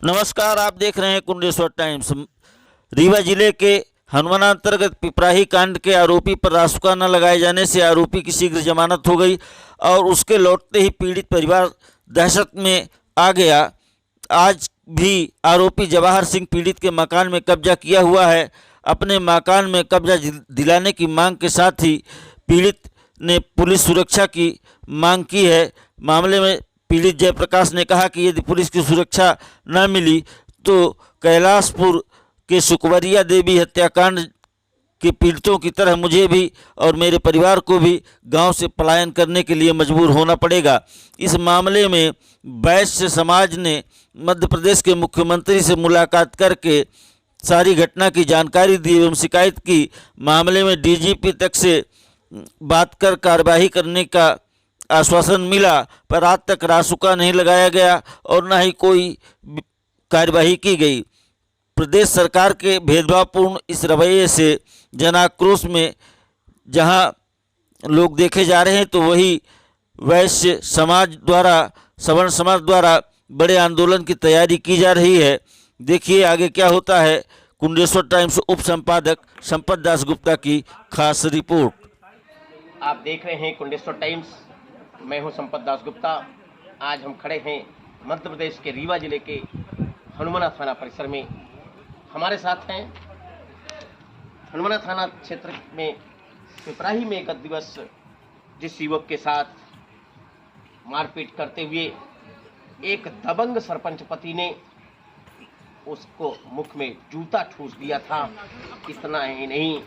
नमस्कार, आप देख रहे हैं कुंडेश्वर टाइम्स। रीवा जिले के हनुमाना अंतर्गत पिपराही कांड के आरोपी पर रासुका न लगाए जाने से आरोपी की शीघ्र जमानत हो गई और उसके लौटते ही पीड़ित परिवार दहशत में आ गया। आज भी आरोपी जवाहर सिंह पीड़ित के मकान में कब्जा किया हुआ है। अपने मकान में कब्जा दिलाने की मांग के साथ ही पीड़ित ने पुलिस सुरक्षा की मांग की है। मामले में पीड़ित जयप्रकाश ने कहा कि यदि पुलिस की सुरक्षा न मिली तो कैलाशपुर के सुकवरिया देवी हत्याकांड के पीड़ितों की तरह मुझे भी और मेरे परिवार को भी गांव से पलायन करने के लिए मजबूर होना पड़ेगा। इस मामले में वैश्य समाज ने मध्य प्रदेश के मुख्यमंत्री से मुलाकात करके सारी घटना की जानकारी दी एवं शिकायत की। मामले में डीजीपी तक से बात कर कार्रवाई करने का आश्वासन मिला, पर आज तक रासुका नहीं लगाया गया और न ही कोई कार्यवाही की गई। प्रदेश सरकार के भेदभावपूर्ण इस रवैये से जनाक्रोश में जहां लोग देखे जा रहे हैं तो वही वैश्य समाज द्वारा, सवर्ण समाज द्वारा बड़े आंदोलन की तैयारी की जा रही है। देखिए आगे क्या होता है। कुंडेश्वर टाइम्स उप संपादक संपत दास गुप्ता की खास रिपोर्ट। आप देख रहे हैं कुंडेश्वर टाइम्स। मैं हूं संपत दास गुप्ता। आज हम खड़े हैं मध्य प्रदेश के रीवा जिले के हनुमाना थाना परिसर में। हमारे साथ हैं हनुमाना थाना क्षेत्र में पिपराही में गत दिवस जिस युवक के साथ मारपीट करते हुए एक दबंग सरपंच पति ने उसको मुख में जूता ठूस दिया था। इतना ही नहीं,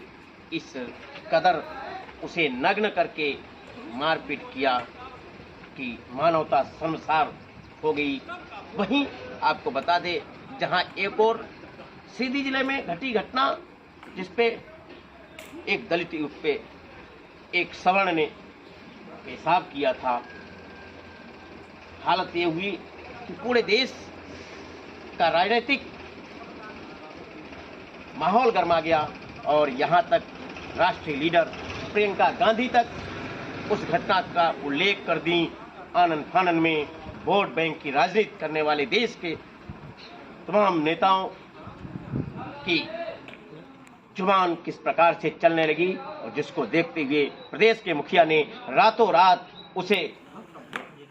इस कदर उसे नग्न करके मारपीट किया कि मानवता शर्मसार हो गई। वहीं आपको बता दे, जहां एक और सीधी जिले में घटी घटना जिसपे एक दलित युवक पे एक सवर्ण ने पेशाब किया था। हालत ये हुई कि पूरे देश का राजनीतिक माहौल गर्मा गया और यहां तक राष्ट्रीय लीडर प्रियंका गांधी तक उस घटना का उल्लेख कर दी। आनन फानन में वोट बैंक की राजनीति करने वाले देश के तमाम नेताओं की जुबान किस प्रकार से चलने लगी और जिसको देखते हुए प्रदेश के मुखिया ने रातों रात उसे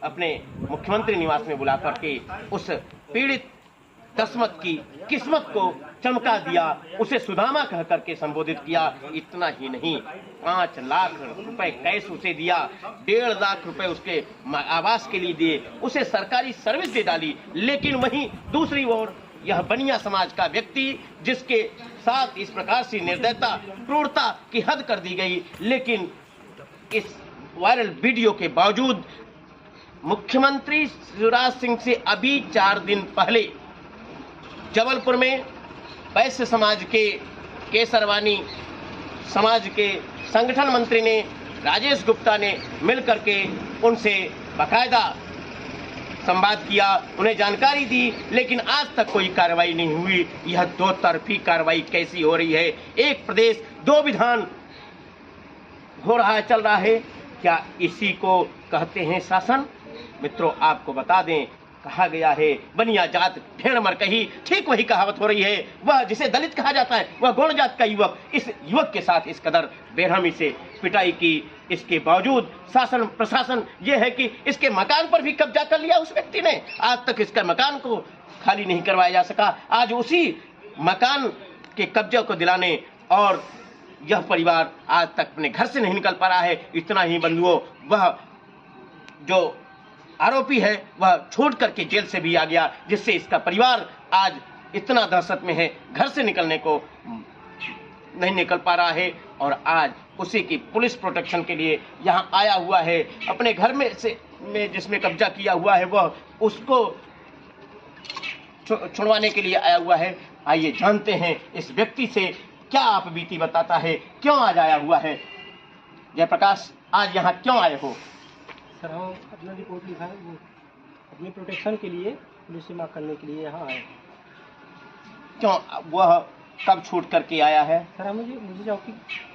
अपने मुख्यमंत्री निवास में बुला करके उस पीड़ित दसमत की किस्मत को चमका दिया, उसे सुदामा कह करके संबोधित किया। इतना ही नहीं, 5 लाख रुपए कैश उसे दिया, 1.5 लाख रुपए उसके आवास के लिए दिए, उसे सरकारी सर्विस दे डाली। लेकिन वहीं दूसरी ओर यह बनिया समाज का व्यक्ति जिसके साथ इस प्रकार से निर्दयता क्रूरता की हद कर दी गई, लेकिन इस वायरल वीडियो के बावजूद मुख्यमंत्री शिवराज सिंह से अभी 4 दिन पहले जबलपुर में वैश्य समाज के केसरवानी समाज के संगठन मंत्री ने राजेश गुप्ता ने मिलकर के उनसे बाकायदा संवाद किया, उन्हें जानकारी दी, लेकिन आज तक कोई कार्रवाई नहीं हुई। यह दो तरफी कार्रवाई कैसी हो रही है? एक प्रदेश दो विधान हो रहा है, चल रहा है। क्या इसी को कहते हैं शासन? मित्रों, आपको बता दें, कहा गया है बनिया जात भेड़ मर कही, ठीक वही कहावत हो रही है। वह जिसे दलित कहा जाता है, वह गौण जात का युवक, इस युवक के साथ इस कदर बेरहमी से पिटाई की। इसके बावजूद शासन प्रशासन यह है कि इसके मकान पर भी कब्जा कर लिया उस व्यक्ति ने। आज तक इसका मकान को खाली नहीं करवाया जा सका। आज उसी मकान के कब्जे को दिलाने और यह परिवार आज तक अपने घर से नहीं निकल पा रहा है। इतना ही बंधुओं, वह जो आरोपी है वह छोड़ करके जेल से भी आ गया, जिससे इसका परिवार आज इतना दहशत में है, घर से निकलने को नहीं निकल पा रहा है। और आज उसी की पुलिस प्रोटेक्शन के लिए यहाँ आया हुआ है। अपने घर में जिसमें कब्जा किया हुआ है वह उसको छुड़वाने के लिए आया हुआ है। आइए जानते हैं इस व्यक्ति से क्या आप बीती बताता है, क्यों आज आया हुआ है। जयप्रकाश, आज यहाँ क्यों आए हो? सर, हम अपना रिपोर्ट लिखा है, वो अपनी प्रोटेक्शन के लिए पुलिस से मांग करने के लिए यहाँ आए। क्यों? वह कब छूट करके आया है? सर, मुझे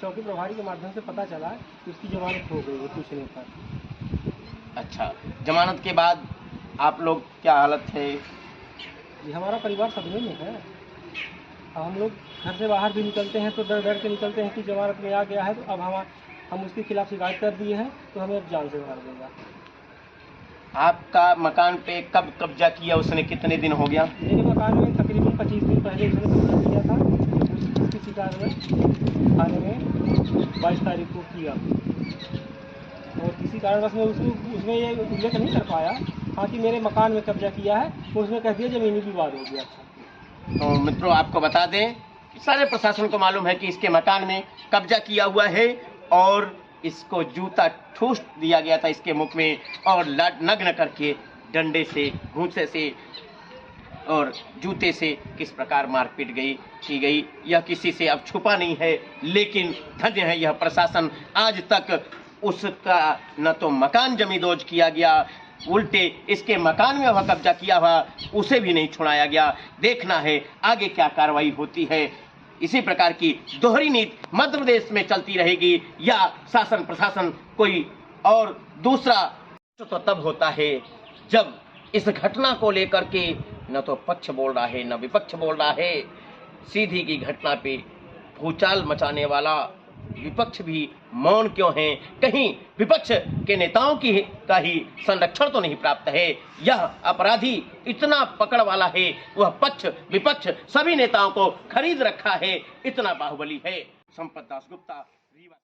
चौकी प्रभारी के माध्यम से पता चला कि उसकी जमानत हो गई है पूछने पर। अच्छा, जमानत के बाद आप लोग क्या हालत है? जी हमारा परिवार सदमे में है। अब हम लोग घर से बाहर भी निकलते हैं तो डर डर के निकलते हैं कि जमानत में आ गया है, तो अब हम उसके खिलाफ शिकायत कर दिए हैं तो हमें अब जान से मार देगा। आपका मकान पे कब कब्जा किया उसने, कितने दिन हो गया? मेरे मकान में तकरीबन 25 दिन पहले उसने कब्जा किया था। उसकी शिकायत में थाने में 22 तारीख को किया, और किसी कारणवश में उसमें ये उल्लेख नहीं कर पाया हाँ कि मेरे मकान में कब्जा किया है, तो उसमें कह दिया ज़मीनी विवाद हो गया। तो मित्रों आपको बता दें कि सारे प्रशासन को मालूम है कि इसके मकान में कब्जा किया हुआ है, और इसको जूता ठूस दिया गया था इसके मुख में, और नग्न करके डंडे से, घूंसे से और जूते से किस प्रकार मारपीट की गई, यह किसी से अब छुपा नहीं है। लेकिन धन्य है यह प्रशासन, आज तक उसका न तो मकान जमींदोज किया गया, उल्टे इसके मकान में वह कब्जा किया हुआ उसे भी नहीं छुड़ाया गया। देखना है आगे क्या कार्रवाई होती है। इसी प्रकार की दोहरी नीति मध्य प्रदेश में चलती रहेगी, या शासन प्रशासन कोई और दूसरा, तो तब होता है जब इस घटना को लेकर के न तो पक्ष बोल रहा है न विपक्ष बोल रहा है। सीधी की घटना पे भूचाल मचाने वाला विपक्ष भी मौन क्यों है? कहीं विपक्ष के नेताओं का ही संरक्षण तो नहीं प्राप्त है? यह अपराधी इतना पकड़ वाला है, वह पक्ष विपक्ष सभी नेताओं को खरीद रखा है, इतना बाहुबली है। संपत दास गुप्ता, रीवा।